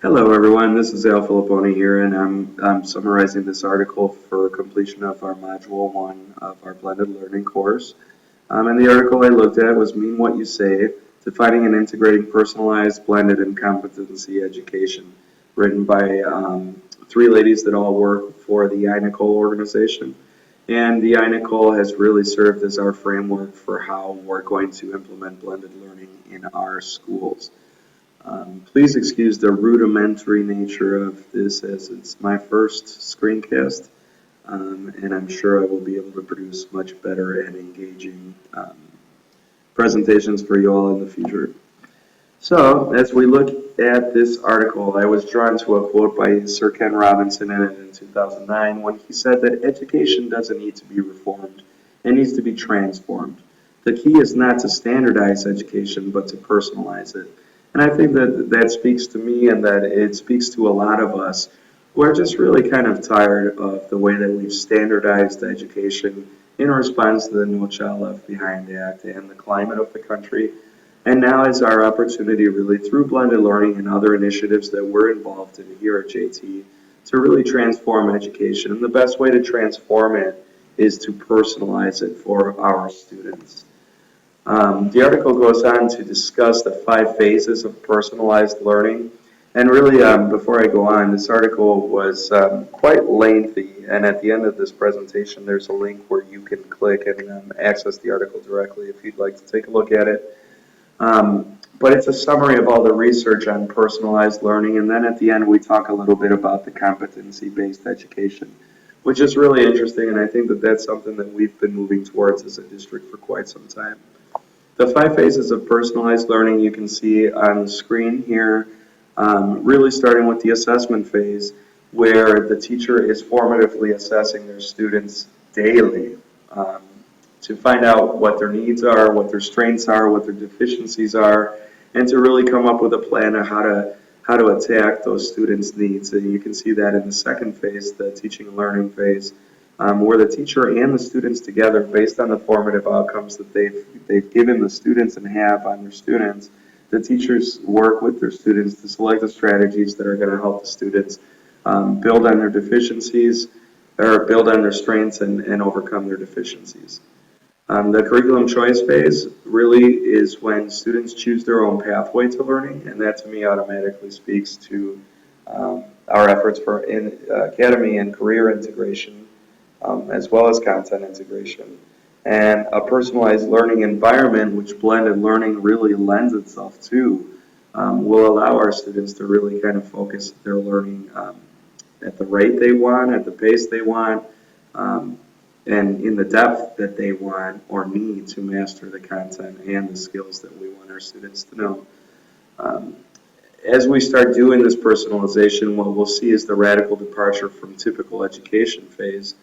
Hello everyone, this is Filipponi here, and I'm summarizing this article for completion of our Module 1 of our blended learning course. And the article I looked at was Mean What You Say, Defining and Integrating Personalized, Blended, and Competency Education, written by three ladies that all work for the INACOL organization. And the INACOL has really served as our framework for how we're going to implement blended learning in our schools. Please excuse the rudimentary nature of this as it's my first screencast, and I'm sure I will be able to produce much better and engaging presentations for you all in the future. So, as we look at this article, I was drawn to a quote by Sir Ken Robinson in 2009 when he said that education doesn't need to be reformed, it needs to be transformed. The key is not to standardize education, but to personalize it. And I think that speaks to me and that it speaks to a lot of us who are just really kind of tired of the way that we've standardized education in response to the No Child Left Behind Act and the climate of the country. And now is our opportunity really through blended learning and other initiatives that we're involved in here at JT to really transform education. And the best way to transform it is to personalize it for our students. The article goes on to discuss the 5 phases of personalized learning. And really, before I go on, this article was quite lengthy. And at the end of this presentation, there's a link where you can click and access the article directly if you'd like to take a look at it. But it's a summary of all the research on personalized learning. And then at the end, we talk a little bit about the competency-based education, which is really interesting. And I think that that's something that we've been moving towards as a district for quite some time. The 5 phases of personalized learning you can see on the screen here, really starting with the assessment phase, where the teacher is formatively assessing their students daily to find out what their needs are, what their strengths are, what their deficiencies are, and to really come up with a plan on how to attack those students' needs. And you can see that in the second phase, the teaching and learning phase, where the teacher and the students together, based on the formative outcomes that they've given the students and have on their students, the teachers work with their students to select the strategies that are going to help the students build on their deficiencies, or build on their strengths and overcome their deficiencies. The curriculum choice phase really is when students choose their own pathway to learning, and that to me automatically speaks to our efforts for academy and career integration, as well as content integration. And a personalized learning environment, which blended learning really lends itself to, will allow our students to really kind of focus their learning at the rate they want, at the pace they want, and in the depth that they want or need to master the content and the skills that we want our students to know. As we start doing this personalization, what we'll see is the radical departure from typical education phase,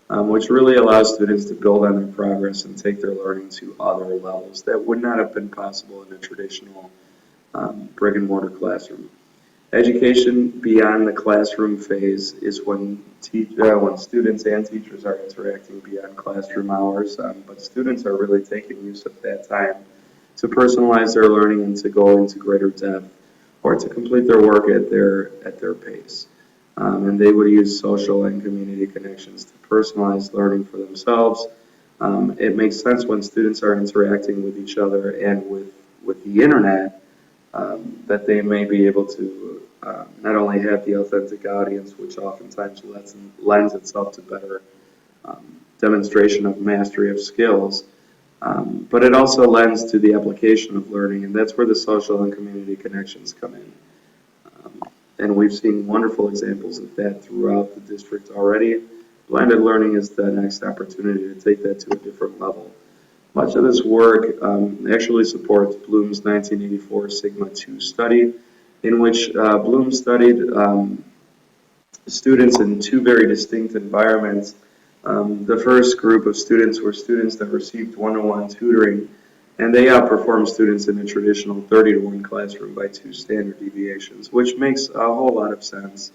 which really allows students to build on their progress and take their learning to other levels that would not have been possible in a traditional brick and mortar classroom. Education beyond the classroom phase is when students and teachers are interacting beyond classroom hours, but students are really taking use of that time to personalize their learning and to go into greater depth or to complete their work at their pace. And they would use social and community connections to personalize learning for themselves. It makes sense when students are interacting with each other and with the internet that they may be able to not only have the authentic audience, which oftentimes lends itself to better demonstration of mastery of skills, but it also lends to the application of learning, and that's where the social and community connections come in. And we've seen wonderful examples of that throughout the district already. Blended learning is the next opportunity to take that to a different level. Much of this work actually supports Bloom's 1984 Sigma 2 study, in which Bloom studied students in 2 very distinct environments. The first group of students were students that received one-on-one tutoring, and they outperformed students in a traditional 30-to-1 classroom by 2 standard deviations, which makes a whole lot of sense.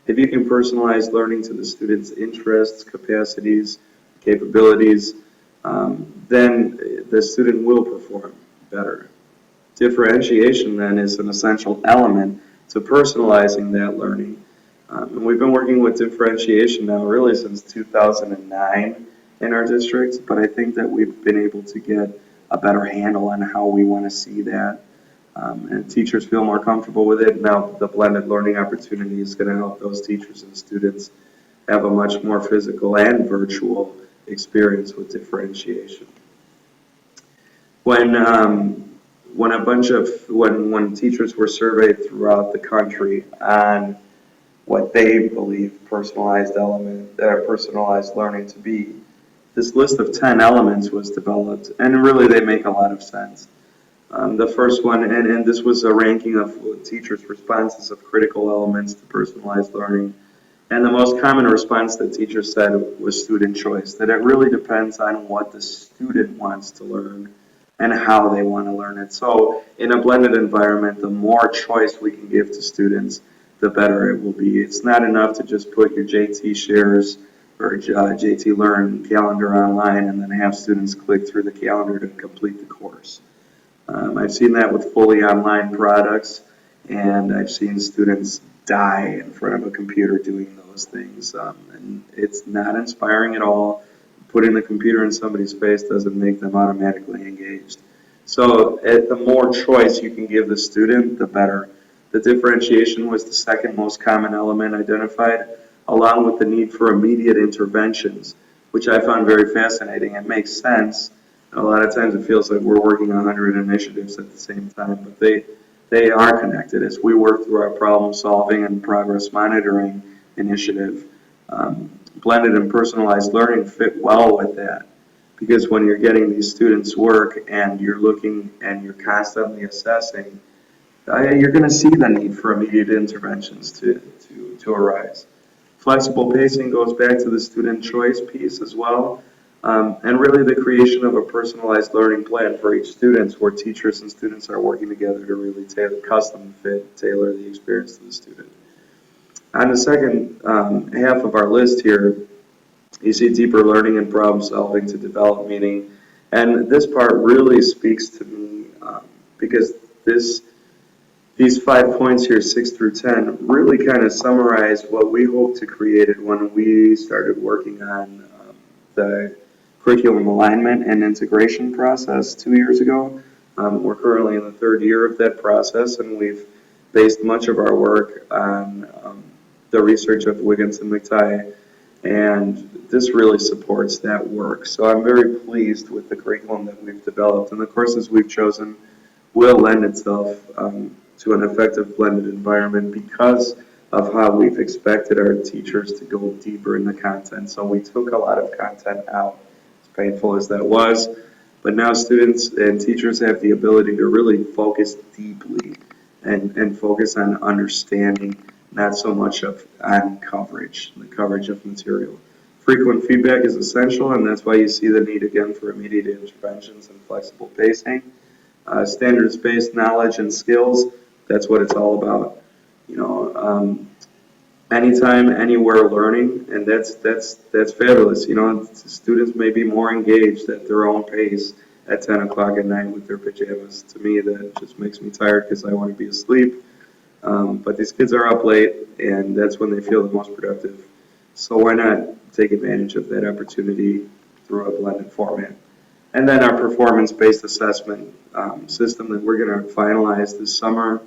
If you can personalize learning to the students' interests, capacities, capabilities, then the student will perform better. Differentiation then is an essential element to personalizing that learning. And we've been working with differentiation now really since 2009 in our district, but I think that we've been able to get a better handle on how we want to see that. And teachers feel more comfortable with it. Now the blended learning opportunity is going to help those teachers and students have a much more physical and virtual experience with differentiation. When teachers were surveyed throughout the country on what they believe personalized learning to be, this list of 10 elements was developed, and really they make a lot of sense. The first one, and this was a ranking of teachers' responses of critical elements to personalized learning. And the most common response that teachers said was student choice, that it really depends on what the student wants to learn and how they want to learn it. So in a blended environment, the more choice we can give to students, the better it will be. It's not enough to just put your JT Shares or JT Learn calendar online and then have students click through the calendar to complete the course. I've seen that with fully online products, and I've seen students die in front of a computer doing those things, and it's not inspiring at all. Putting the computer in somebody's face doesn't make them automatically engaged. So the more choice you can give the student, the better. The differentiation was the second most common element identified, along with the need for immediate interventions, which I found very fascinating. It makes sense. A lot of times it feels like we're working on 100 initiatives at the same time, but they are connected. As we work through our problem solving and progress monitoring initiative, blended and personalized learning fit well with that, because when you're getting these students work and you're looking and you're constantly assessing, you're going to see the need for immediate interventions to arise. Flexible pacing goes back to the student choice piece as well. And really the creation of a personalized learning plan for each student where teachers and students are working together to really custom fit, tailor the experience to the student. On the second half of our list here, you see deeper learning and problem solving to develop meaning. And this part really speaks to me because these 5 points here, 6 through 10, really kind of summarize what we hope to create when we started working on the curriculum alignment and integration process 2 years ago. We're currently in the third year of that process, and we've based much of our work on the research of Wiggins and McTighe, and this really supports that work. So I'm very pleased with the curriculum that we've developed, and the courses we've chosen will lend itself to an effective blended environment because of how we've expected our teachers to go deeper in the content. So we took a lot of content out, as painful as that was, but now students and teachers have the ability to really focus deeply and focus on understanding, not so much on coverage, the coverage of material. Frequent feedback is essential, and that's why you see the need again for immediate interventions and flexible pacing. Standards-based knowledge and skills, that's what it's all about. Anytime, anywhere learning, and that's fabulous. Students may be more engaged at their own pace at 10 o'clock at night with their pajamas. To me, that just makes me tired because I want to be asleep. But these kids are up late, and that's when they feel the most productive. So why not take advantage of that opportunity through a blended format? And then our performance-based assessment system that we're going to finalize this summer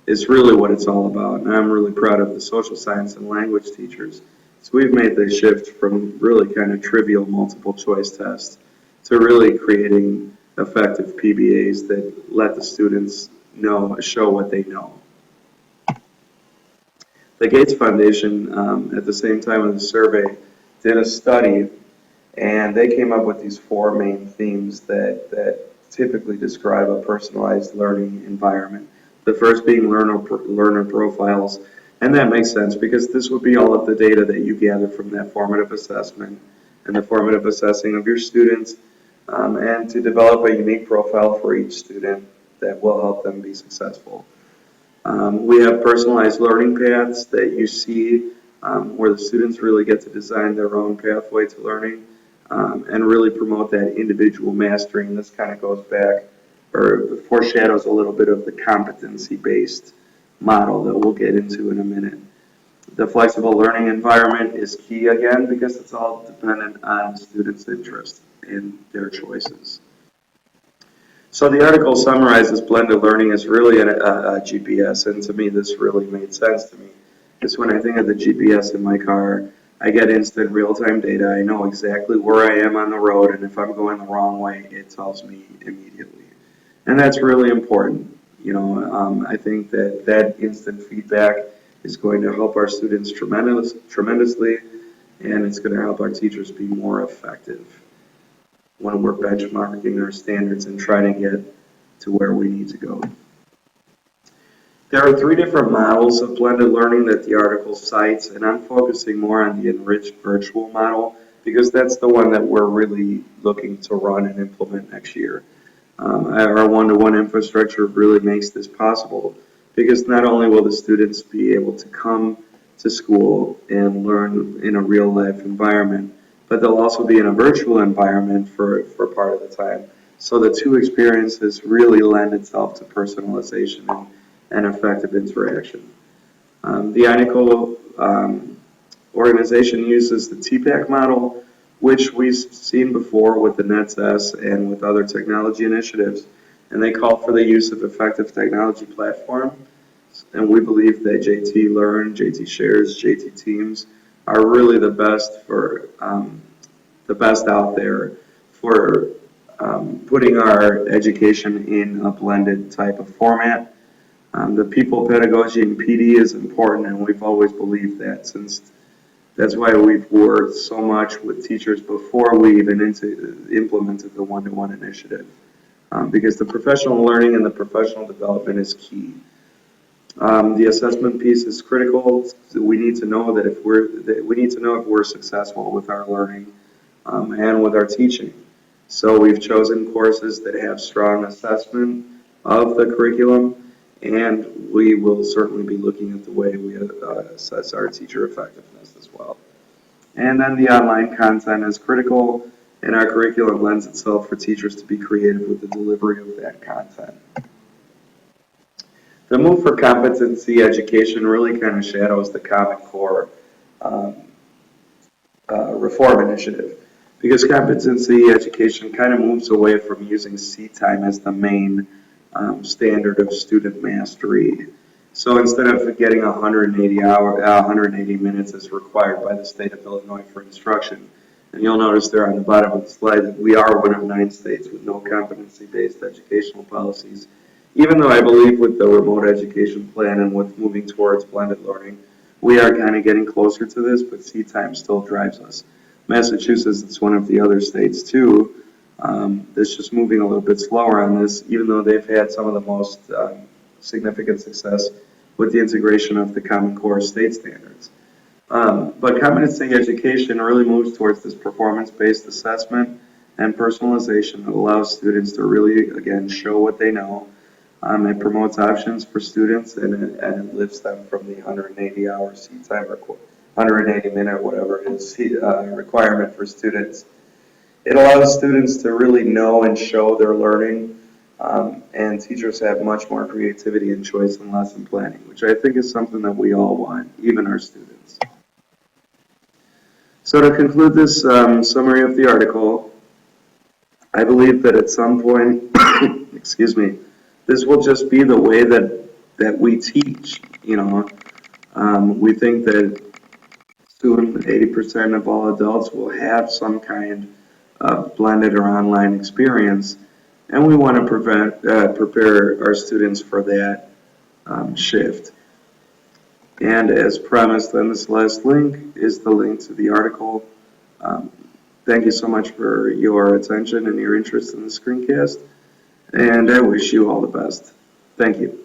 is really what it's all about. And I'm really proud of the social science and language teachers. So we've made the shift from really kind of trivial multiple choice tests to really creating effective PBAs that let the students show what they know. The Gates Foundation, at the same time of the survey, did a study, and they came up with these 4 main themes that typically describe a personalized learning environment. The first being learner profiles, and that makes sense because this would be all of the data that you gather from that formative assessment and the formative assessing of your students, and to develop a unique profile for each student that will help them be successful. We have personalized learning paths that you see where the students really get to design their own pathway to learning and really promote that individual mastery. And this kind of goes back or foreshadows a little bit of the competency-based model that we'll get into in a minute. The flexible learning environment is key again because it's all dependent on the students' interest and their choices. So the article summarizes blended learning as really a GPS, and to me this really made sense to me. Because when I think of the GPS in my car, I get instant real-time data. I know exactly where I am on the road, and if I'm going the wrong way, it tells me immediately. And that's really important. I think that instant feedback is going to help our students tremendously, and it's going to help our teachers be more effective when we're benchmarking our standards and trying to get to where we need to go. There are three different models of blended learning that the article cites, and I'm focusing more on the enriched virtual model because that's the one that we're really looking to run and implement next year. Our one-to-one infrastructure really makes this possible because not only will the students be able to come to school and learn in a real-life environment, but they'll also be in a virtual environment for part of the time. So the two experiences really lend itself to personalization and effective interaction. The INACOL organization uses the TPAC model, which we've seen before with the NETS and with other technology initiatives, and they call for the use of effective technology platforms. And we believe that JT Learn, JT Shares, JT Teams are really the best out there for putting our education in a blended type of format. The people pedagogy and PD is important, and we've always believed that since that's why we've worked so much with teachers before we even implemented the one-to-one initiative, because the professional learning and the professional development is key. The assessment piece is critical. We need to know if we're successful with our learning and with our teaching. So we've chosen courses that have strong assessment of the curriculum, and we will certainly be looking at the way we assess our teacher effectiveness as well. And then the online content is critical, and our curriculum lends itself for teachers to be creative with the delivery of that content. The move for competency education really kind of shadows the Common Core reform initiative, because competency education kind of moves away from using seat time as the main standard of student mastery. So instead of getting 180 minutes as required by the state of Illinois for instruction, and you'll notice there on the bottom of the slide that we are one of 9 states with no competency-based educational policies. Even though I believe with the remote education plan and with moving towards blended learning, we are kind of getting closer to this, but seat time still drives us. Massachusetts is one of the other states too that's just moving a little bit slower on this, even though they've had some of the most significant success with the integration of the Common Core state standards. But competency education really moves towards this performance-based assessment and personalization that allows students to really, again, show what they know. It promotes options for students, and it lifts them from the 180-hour seat time or 180-minute, whatever it is, requirement for students. It allows students to really know and show their learning, and teachers have much more creativity and choice in lesson planning, which I think is something that we all want, even our students. So to conclude this summary of the article, I believe that at some point, excuse me, this will just be the way that we teach. We think that soon 80% of all adults will have some kind of blended or online experience, and we want to prepare our students for that shift. And as promised on this last link is the link to the article. Thank you so much for your attention and your interest in the screencast, and I wish you all the best. Thank you.